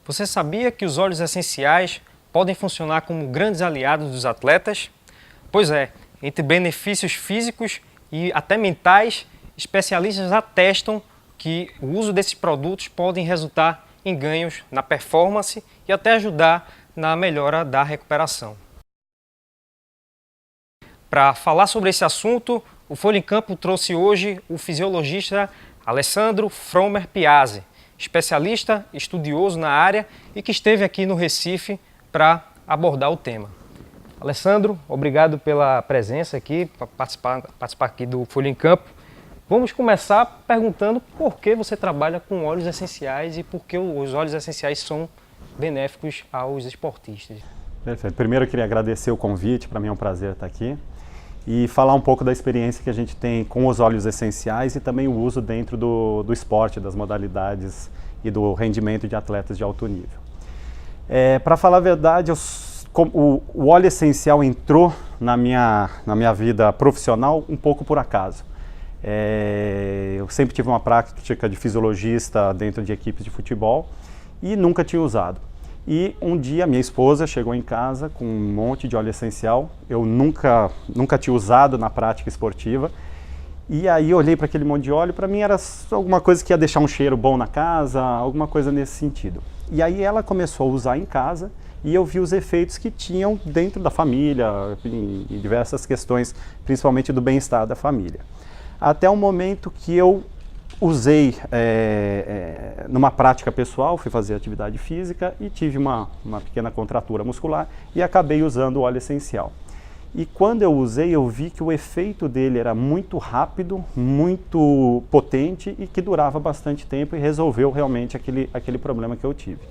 Você sabia que os óleos essenciais podem funcionar como grandes aliados dos atletas? Pois é, entre benefícios físicos e até mentais, especialistas atestam que o uso desses produtos podem resultar em ganhos na performance e até ajudar na melhora da recuperação. Para falar sobre esse assunto, o Folha em Campo trouxe hoje o fisiologista Alessandro Fromer Piazzi, especialista, estudioso na área e que esteve aqui no Recife para abordar o tema. Alessandro, obrigado pela presença aqui, para participar aqui do Folha em Campo. Vamos começar perguntando por que você trabalha com óleos essenciais e por que os óleos essenciais são benéficos aos esportistas. Perfeito. Primeiro eu queria agradecer o convite, para mim é um prazer estar aqui. E falar um pouco da experiência que a gente tem com os óleos essenciais e também o uso dentro do esporte, das modalidades e do rendimento de atletas de alto nível. Para falar a verdade, o óleo essencial entrou na minha vida profissional um pouco por acaso. Eu sempre tive uma prática de fisiologista dentro de equipes de futebol e nunca tinha usado. E um dia minha esposa chegou em casa com um monte de óleo essencial, eu nunca tinha usado na prática esportiva, e aí eu olhei para aquele monte de óleo, para mim era alguma coisa que ia deixar um cheiro bom na casa, alguma coisa nesse sentido. E aí ela começou a usar em casa e eu vi os efeitos que tinham dentro da família, e diversas questões, principalmente do bem-estar da família. Até o momento que eu usei numa prática pessoal, fui fazer atividade física e tive uma pequena contratura muscular e acabei usando o óleo essencial. E quando eu usei, eu vi que o efeito dele era muito rápido, muito potente e que durava bastante tempo e resolveu realmente aquele problema que eu tive.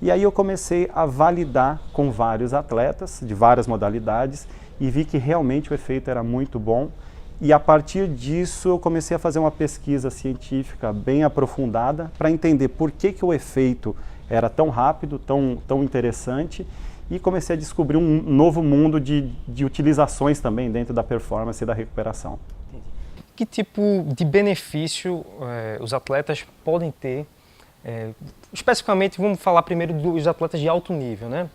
E aí eu comecei a validar com vários atletas de várias modalidades e vi que realmente o efeito era muito bom. E a partir disso eu comecei a fazer uma pesquisa científica bem aprofundada para entender por que o efeito era tão rápido, tão interessante, e comecei a descobrir um novo mundo de utilizações também dentro da performance e da recuperação. Que tipo de benefício os atletas podem ter? Especificamente, vamos falar primeiro dos atletas de alto nível, né?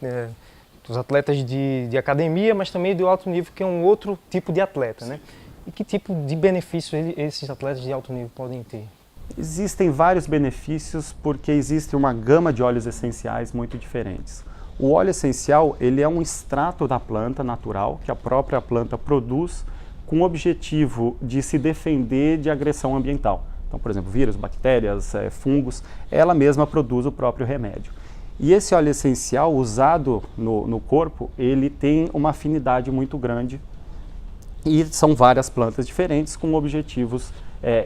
Dos atletas de academia, mas também do alto nível, que é um outro tipo de atleta, né? E que tipo de benefícios esses atletas de alto nível podem ter? Existem vários benefícios porque existe uma gama de óleos essenciais muito diferentes. O óleo essencial, ele é um extrato da planta natural que a própria planta produz com o objetivo de se defender de agressão ambiental. Então, por exemplo, vírus, bactérias, fungos, ela mesma produz o próprio remédio. E esse óleo essencial usado no corpo, ele tem uma afinidade muito grande. E são várias plantas diferentes com objetivos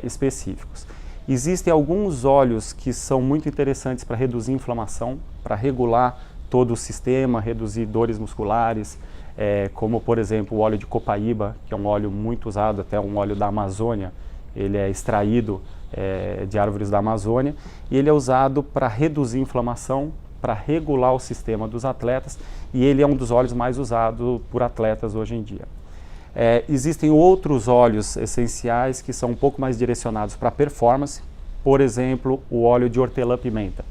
específicos. Existem alguns óleos que são muito interessantes para reduzir inflamação, para regular todo o sistema, reduzir dores musculares, como por exemplo o óleo de copaíba, que é um óleo muito usado, até um óleo da Amazônia. Ele é extraído de árvores da Amazônia e ele é usado para reduzir inflamação, para regular o sistema dos atletas, e ele é um dos óleos mais usados por atletas hoje em dia. Existem outros óleos essenciais que são um pouco mais direcionados para performance, por exemplo, o óleo de hortelã-pimenta.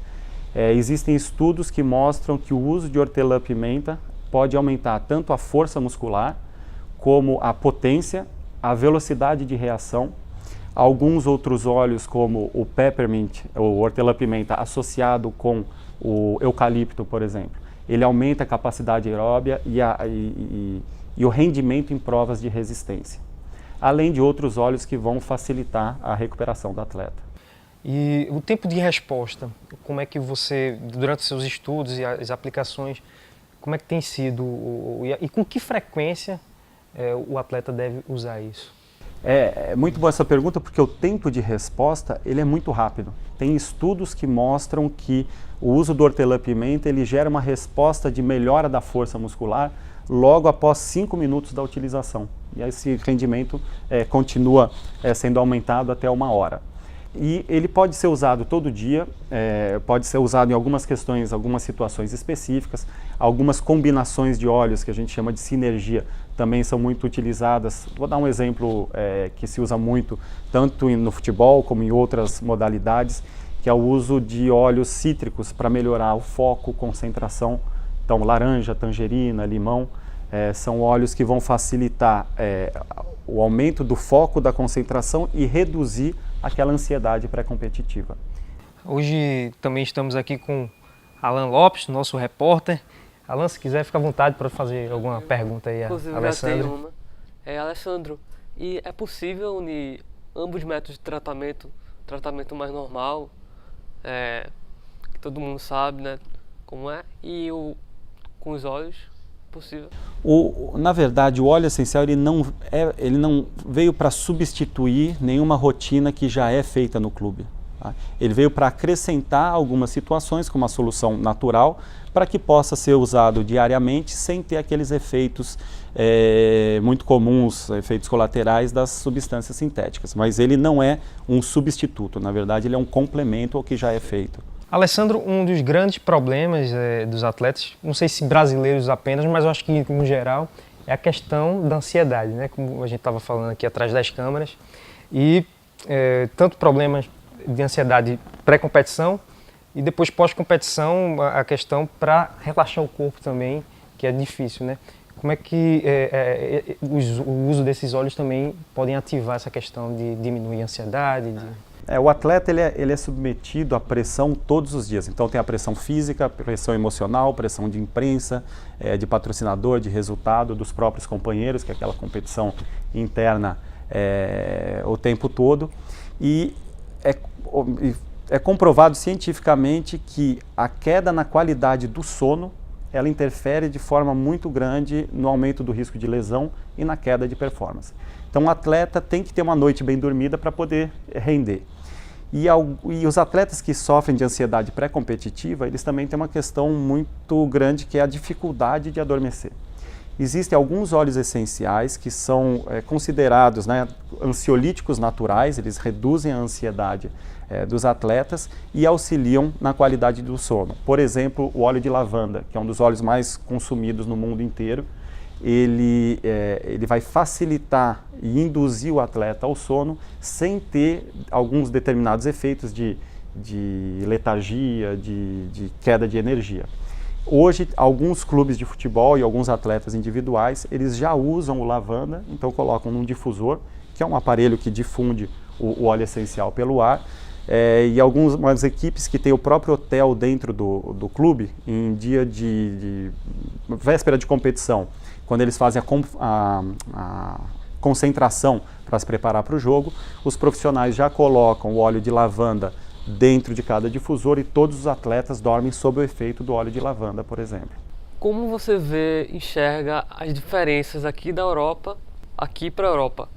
Existem estudos que mostram que o uso de hortelã-pimenta pode aumentar tanto a força muscular, como a potência, a velocidade de reação. Alguns outros óleos, como o peppermint, ou hortelã-pimenta associado com o eucalipto, por exemplo, ele aumenta a capacidade aeróbia e o rendimento em provas de resistência, além de outros óleos que vão facilitar a recuperação do atleta. E o tempo de resposta, como é que você, durante os seus estudos e as aplicações, como é que tem sido e com que frequência o atleta deve usar isso? É muito boa essa pergunta porque o tempo de resposta ele é muito rápido. Tem estudos que mostram que o uso do hortelã-pimenta ele gera uma resposta de melhora da força muscular logo após 5 minutos da utilização. E esse rendimento continua sendo aumentado até 1 hora. E ele pode ser usado todo dia, pode ser usado em algumas questões, algumas situações específicas, algumas combinações de óleos que a gente chama de sinergia também são muito utilizadas. Vou dar um exemplo que se usa muito tanto no futebol como em outras modalidades, que é o uso de óleos cítricos para melhorar o foco, concentração. Então, laranja, tangerina, limão, são óleos que vão facilitar o aumento do foco, da concentração e reduzir aquela ansiedade pré-competitiva. Hoje também estamos aqui com Alan Lopes, nosso repórter. Alan, se quiser, fica à vontade para fazer alguma pergunta aí a Alessandro. Alessandro, e é possível unir ambos os métodos de tratamento mais normal, que todo mundo sabe, né, como é, e com os óleos? Possível? Na verdade, o óleo essencial ele não veio para substituir nenhuma rotina que já é feita no clube. Tá? Ele veio para acrescentar algumas situações com uma solução natural para que possa ser usado diariamente sem ter aqueles efeitos muito comuns, efeitos colaterais das substâncias sintéticas. Mas ele não é um substituto, na verdade ele é um complemento ao que já é feito. Alessandro, um dos grandes problemas dos atletas, não sei se brasileiros apenas, mas eu acho que no geral, é a questão da ansiedade, né? Como a gente estava falando aqui atrás das câmeras. E tanto problemas de ansiedade pré-competição e depois pós-competição, a questão para relaxar o corpo também, que é difícil, né? Como é que o uso desses óleos também podem ativar essa questão de diminuir a ansiedade? O atleta ele é submetido à pressão todos os dias. Então tem a pressão física, pressão emocional, pressão de imprensa, de patrocinador, de resultado, dos próprios companheiros, que é aquela competição interna o tempo todo. E é comprovado cientificamente que a queda na qualidade do sono, ela interfere de forma muito grande no aumento do risco de lesão e na queda de performance. Então o atleta tem que ter uma noite bem dormida para poder render. E os atletas que sofrem de ansiedade pré-competitiva, eles também têm uma questão muito grande, que é a dificuldade de adormecer. Existem alguns óleos essenciais que são considerados, né, ansiolíticos naturais, eles reduzem a ansiedade dos atletas e auxiliam na qualidade do sono. Por exemplo, o óleo de lavanda, que é um dos óleos mais consumidos no mundo inteiro, ele vai facilitar e induzir o atleta ao sono sem ter alguns determinados efeitos de letargia, de queda de energia. Hoje, alguns clubes de futebol e alguns atletas individuais, eles já usam o lavanda, então colocam num difusor, que é um aparelho que difunde o óleo essencial pelo ar, e algumas equipes que têm o próprio hotel dentro do clube, em dia de véspera de competição, quando eles fazem a concentração para se preparar para o jogo, os profissionais já colocam o óleo de lavanda dentro de cada difusor e todos os atletas dormem sob o efeito do óleo de lavanda, por exemplo. Como você enxerga as diferenças aqui da Europa, aqui para a Europa?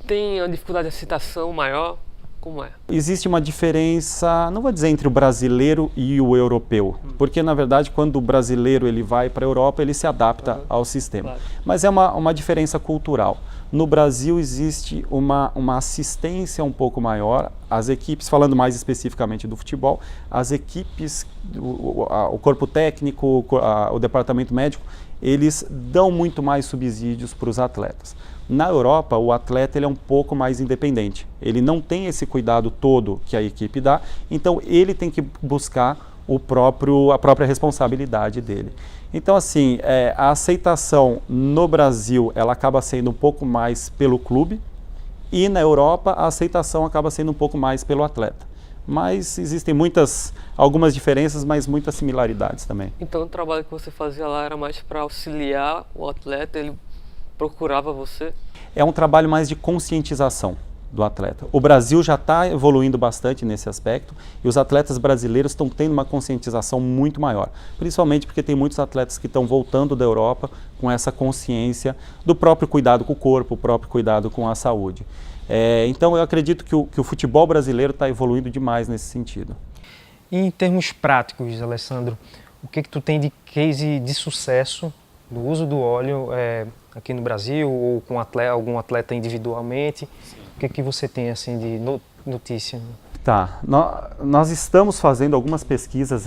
Tem uma dificuldade de aceitação maior? Como é? Existe uma diferença, não vou dizer entre o brasileiro e o europeu, porque na verdade quando o brasileiro ele vai para a Europa, ele se adapta ao sistema. Claro. Mas é uma diferença cultural. No Brasil existe uma assistência um pouco maior, as equipes, falando mais especificamente do futebol, as equipes, o corpo técnico, o departamento médico, eles dão muito mais subsídios para os atletas. Na Europa, o atleta ele é um pouco mais independente, ele não tem esse cuidado todo que a equipe dá, então ele tem que buscar a própria responsabilidade dele. Então assim, a aceitação no Brasil ela acaba sendo um pouco mais pelo clube e na Europa a aceitação acaba sendo um pouco mais pelo atleta. Mas existem algumas diferenças, mas muitas similaridades também. Então o trabalho que você fazia lá era mais para auxiliar o atleta, ele procurava você? É um trabalho mais de conscientização do atleta. O Brasil já está evoluindo bastante nesse aspecto e os atletas brasileiros estão tendo uma conscientização muito maior, principalmente porque tem muitos atletas que estão voltando da Europa com essa consciência do próprio cuidado com o corpo, o próprio cuidado com a saúde. Então eu acredito que o futebol brasileiro está evoluindo demais nesse sentido. E em termos práticos, Alessandro, o que tu tem de case de sucesso do uso do óleo aqui no Brasil ou com algum atleta individualmente? Sim. O que você tem assim de notícia? Tá, nós estamos fazendo algumas pesquisas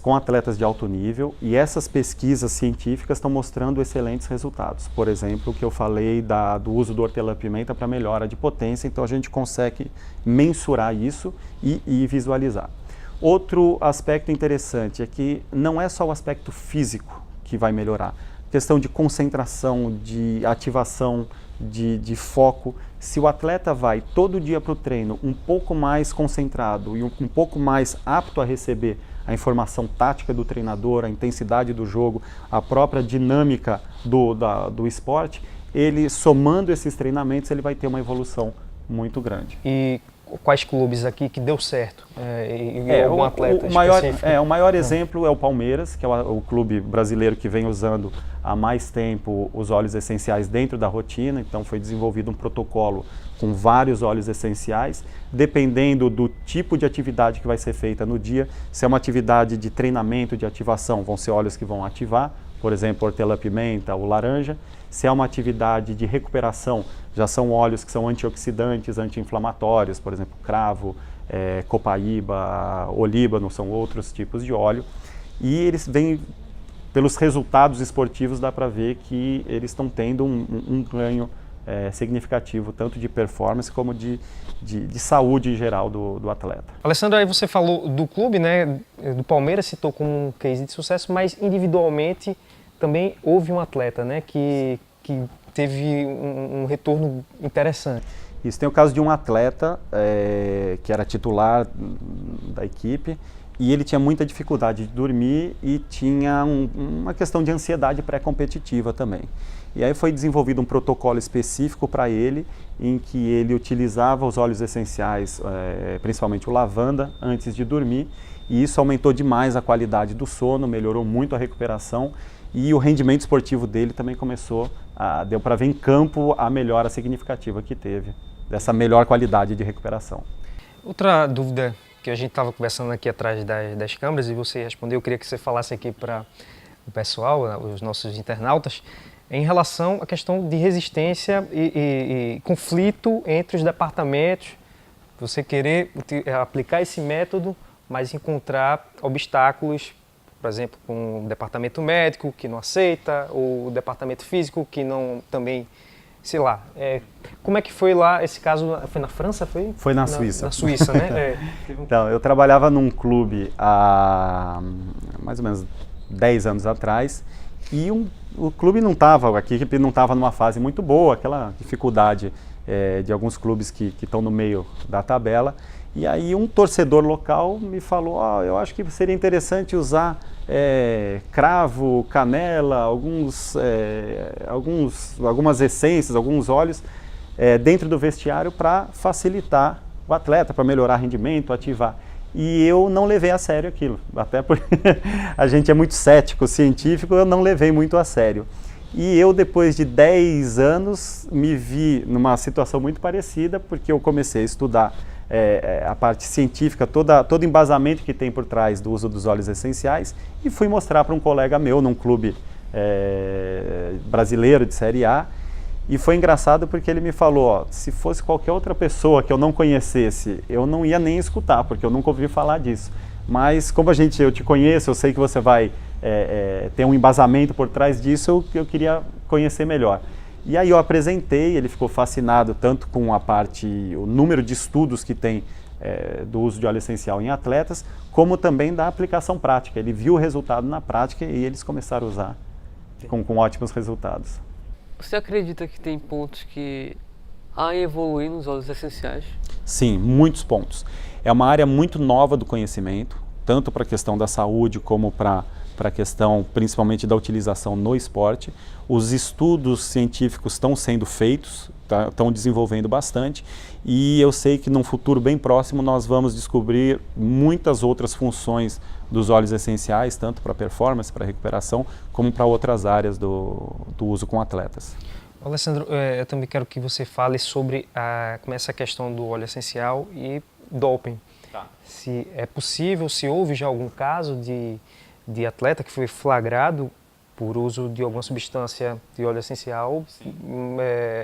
com atletas de alto nível e essas pesquisas científicas estão mostrando excelentes resultados. Por exemplo, o que eu falei do uso do hortelã-pimenta para melhora de potência, então a gente consegue mensurar isso e visualizar. Outro aspecto interessante é que não é só o aspecto físico que vai melhorar, questão de concentração, de ativação, de foco. Se o atleta vai todo dia para o treino um pouco mais concentrado e um pouco mais apto a receber a informação tática do treinador, a intensidade do jogo, a própria dinâmica do esporte, ele somando esses treinamentos, ele vai ter uma evolução muito grande. E quais clubes aqui que deu certo? Algum atleta específico? O maior exemplo é o Palmeiras, que é o clube brasileiro que vem usando há mais tempo os óleos essenciais dentro da rotina. Então foi desenvolvido um protocolo com vários óleos essenciais, dependendo do tipo de atividade que vai ser feita no dia. Se é uma atividade de treinamento, de ativação, vão ser óleos que vão ativar, por exemplo, hortelã-pimenta ou laranja. Se é uma atividade de recuperação, já são óleos que são antioxidantes, anti-inflamatórios, por exemplo, cravo, copaíba, olíbano, são outros tipos de óleo. E eles vêm, pelos resultados esportivos, dá para ver que eles estão tendo um ganho significativo, tanto de performance como de saúde em geral do atleta. Alessandro, aí você falou do clube, né, do Palmeiras, citou como um case de sucesso, mas individualmente também houve um atleta, né, que teve um retorno interessante. Isso, tem o caso de um atleta que era titular da equipe e ele tinha muita dificuldade de dormir e tinha uma questão de ansiedade pré-competitiva também. E aí foi desenvolvido um protocolo específico para ele, em que ele utilizava os óleos essenciais, principalmente o lavanda, antes de dormir, e isso aumentou demais a qualidade do sono, melhorou muito a recuperação e o rendimento esportivo dele também deu para ver em campo a melhora significativa que teve, dessa melhor qualidade de recuperação. Outra dúvida que a gente estava conversando aqui atrás das câmeras e você respondeu, eu queria que você falasse aqui para o pessoal, os nossos internautas, em relação à questão de resistência e conflito entre os departamentos, você querer aplicar esse método, mas encontrar obstáculos, por exemplo, com o departamento médico que não aceita, ou o departamento físico que não também, sei lá. Como é que foi lá esse caso? Foi na França? Foi na Suíça. Na Suíça, né? Então, eu trabalhava num clube há mais ou menos 10 anos atrás e o clube não estava, a equipe não estava numa fase muito boa, aquela dificuldade de alguns clubes que estão no meio da tabela. E aí um torcedor local me falou, eu acho que seria interessante usar cravo, canela, algumas essências, alguns óleos dentro do vestiário para facilitar o atleta, para melhorar rendimento, ativar. E eu não levei a sério aquilo, até porque a gente é muito cético, científico, eu não levei muito a sério. E eu, depois de 10 anos, me vi numa situação muito parecida, porque eu comecei a estudar a parte científica, todo embasamento que tem por trás do uso dos óleos essenciais, e fui mostrar para um colega meu num clube brasileiro de Série A. E foi engraçado porque ele me falou, se fosse qualquer outra pessoa que eu não conhecesse, eu não ia nem escutar, porque eu nunca ouvi falar disso. Mas como eu te conheço, eu sei que você vai ter um embasamento por trás disso, eu queria conhecer melhor. E aí eu apresentei, ele ficou fascinado tanto com o número de estudos que tem do uso de óleo essencial em atletas, como também da aplicação prática. Ele viu o resultado na prática e eles começaram a usar com ótimos resultados. Você acredita que tem pontos que há em evoluir nos óleos essenciais? Sim, muitos pontos. É uma área muito nova do conhecimento, tanto para a questão da saúde como para a questão principalmente da utilização no esporte. Os estudos científicos estão sendo feitos, estão desenvolvendo bastante, e eu sei que num futuro bem próximo nós vamos descobrir muitas outras funções dos óleos essenciais, tanto para performance, para recuperação, como para outras áreas do uso com atletas. Alessandro, eu também quero que você fale sobre como essa questão do óleo essencial e doping. Tá. Se é possível, se houve já algum caso de atleta que foi flagrado por uso de alguma substância de óleo essencial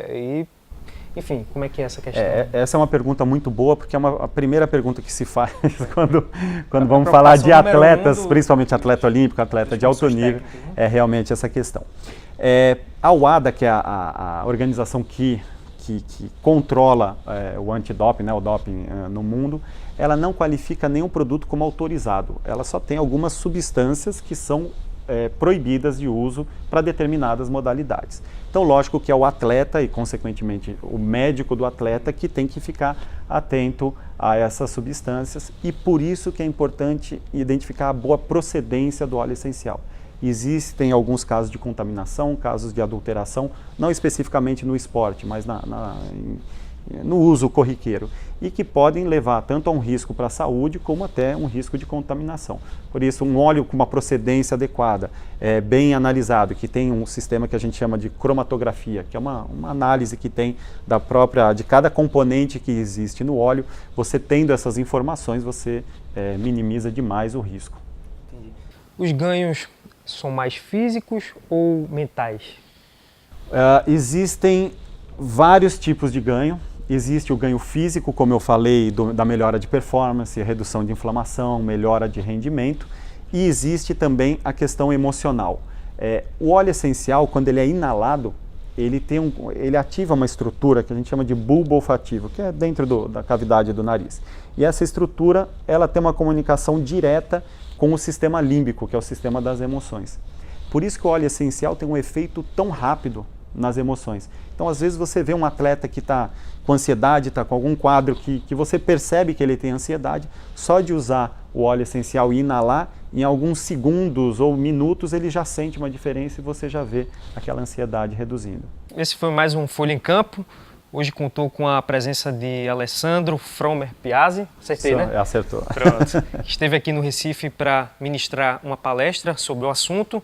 e Enfim, como é que é essa questão? Essa é uma pergunta muito boa, porque é a primeira pergunta que se faz quando vamos falar de atletas, principalmente atleta olímpico, atleta de alto nível, é realmente essa questão. A WADA, que é a organização que controla o antidoping, né, o doping no mundo, ela não qualifica nenhum produto como autorizado. Ela só tem algumas substâncias que são proibidas de uso para determinadas modalidades. Então, lógico que é o atleta e, consequentemente, o médico do atleta que tem que ficar atento a essas substâncias, e por isso que é importante identificar a boa procedência do óleo essencial. Existem alguns casos de contaminação, casos de adulteração, não especificamente no esporte, mas no uso corriqueiro, e que podem levar tanto a um risco para a saúde como até um risco de contaminação. Por isso, um óleo com uma procedência adequada, bem analisado, que tem um sistema que a gente chama de cromatografia, que é uma análise que tem de cada componente que existe no óleo. Você tendo essas informações, você minimiza demais o risco. Entendi. Os ganhos são mais físicos ou mentais? Existem vários tipos de ganho. Existe o ganho físico, como eu falei, da melhora de performance, redução de inflamação, melhora de rendimento, e existe também a questão emocional. O óleo essencial, quando ele é inalado, ele ativa uma estrutura que a gente chama de bulbo olfativo, que é dentro da cavidade do nariz. E essa estrutura, ela tem uma comunicação direta com o sistema límbico, que é o sistema das emoções. Por isso que o óleo essencial tem um efeito tão rápido nas emoções. Então, às vezes você vê um atleta que está com ansiedade, está com algum quadro que você percebe que ele tem ansiedade, só de usar o óleo essencial e inalar, em alguns segundos ou minutos ele já sente uma diferença e você já vê aquela ansiedade reduzindo. Esse foi mais um Folha em Campo. Hoje contou com a presença de Alessandro Fromer Piazzi. Acertei, né? Acertou. Pronto. Esteve aqui no Recife para ministrar uma palestra sobre o assunto.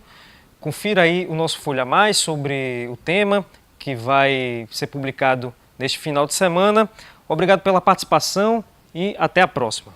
Confira aí o nosso Folha Mais sobre o tema, que vai ser publicado neste final de semana. Obrigado pela participação e até a próxima.